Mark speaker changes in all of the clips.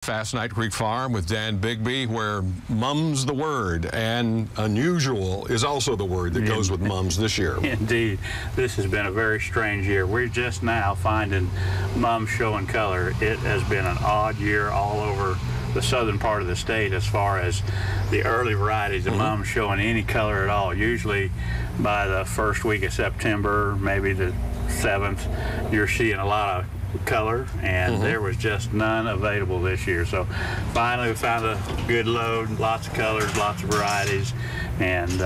Speaker 1: Fast Night Creek Farm with Dan Bigby, where mum's the word, and unusual is also the word that goes with mums this year.
Speaker 2: Indeed. This has been a very strange year. We're just now finding mums showing color. It has been an odd year all over the southern part of the state as far as the early varieties of mums showing any color at all. Usually by the first week of September, maybe the 7th, you're seeing a lot of color, and there was just none available this year. So finally we found a good load, lots of colors, lots of varieties, and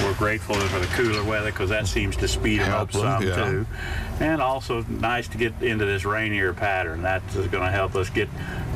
Speaker 2: we're grateful for the cooler weather because that seems to speed them up some too. And also nice to get into this rainier pattern. That is going to help us get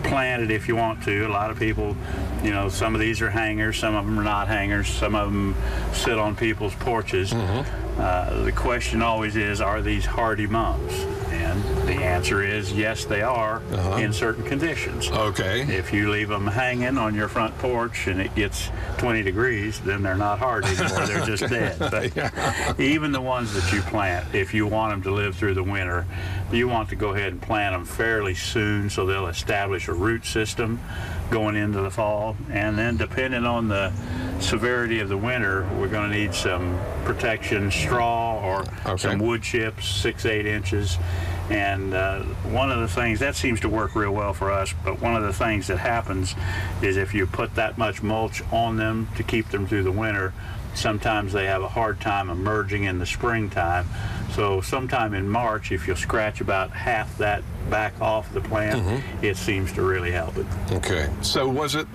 Speaker 2: planted if you want to. A lot of people, you know, some of these are hangers, some of them are not hangers, some of them sit on people's porches. The question always is, are these hardy mums? And the answer is yes, they are in certain conditions.
Speaker 1: Okay.
Speaker 2: If you leave them hanging on your front porch and it gets 20 degrees, then they're not hardy anymore. They're just dead. But even the ones that you plant, if you want them to live through the winter, you want to go ahead and plant them fairly soon so they'll establish a root system going into the fall. And then depending on the severity of the winter, we're going to need some protection straw or some wood chips, 6-8 inches. And one of the things that seems to work real well for us, but one of the things that happens is if you put that much mulch on them to keep them through the winter, sometimes they have a hard time emerging in the springtime. So sometime in March, if you'll scratch about half that back off the plant, it seems to really help it.
Speaker 1: Okay. So was it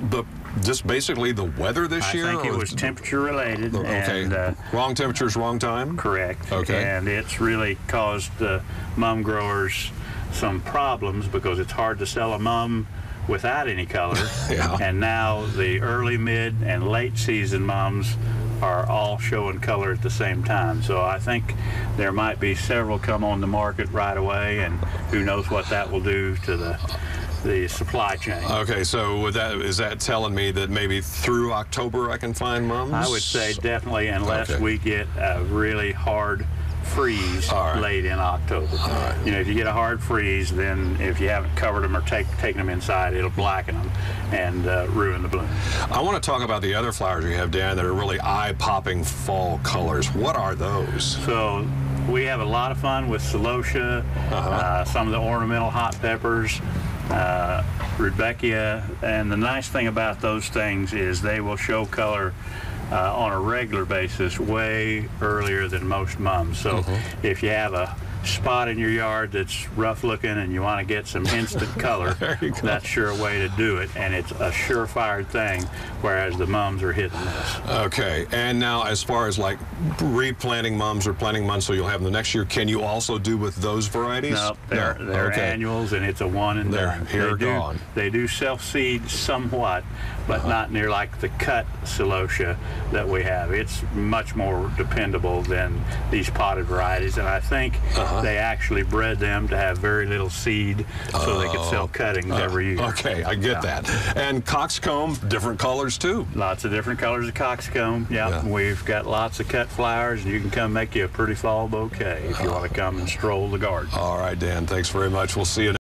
Speaker 1: just basically the weather this year?
Speaker 2: I think it was temperature related.
Speaker 1: Okay.
Speaker 2: And,
Speaker 1: wrong temperatures, wrong time?
Speaker 2: Correct.
Speaker 1: Okay.
Speaker 2: And it's really caused mum growers some problems because it's hard to sell a mum without any color. And now the early, mid, and late season mums are all showing color at the same time. So I think there might be several come on the market right away, and who knows what that will do to the supply chain.
Speaker 1: Okay, so is that telling me that maybe through October I can find mums?
Speaker 2: I would say definitely, unless we get a really hard freeze late in October. You know, if you get a hard freeze, then if you haven't covered them or taken them inside, it'll blacken them and ruin the bloom. I
Speaker 1: want to talk about the other flowers you have, Dan, that are really eye-popping fall colors. What are those?
Speaker 2: So we have a lot of fun with celosia, some of the ornamental hot peppers, rudbeckia, and the nice thing about those things is they will show color on a regular basis way earlier than most mums. So if you have a spot in your yard that's rough looking and you want to get some instant color, that's sure a way to do it, and it's a surefire thing, whereas the mums are hit and miss.
Speaker 1: Okay, and now as far as like replanting mums or planting mums so you'll have them the next year, can you also do with those varieties?
Speaker 2: No, they're annuals, and it's a one and done. They do self-seed somewhat, but not near like the cut celosia that we have. It's much more dependable than these potted varieties, and I think they actually bred them to have very little seed so they could sell cuttings every year.
Speaker 1: Okay, I get that. And coxcomb, different colors too.
Speaker 2: Lots of different colors of coxcomb. We've got lots of cut flowers, and you can come make you a pretty fall bouquet if you want to come and stroll the garden.
Speaker 1: All right, Dan, thanks very much. We'll see you next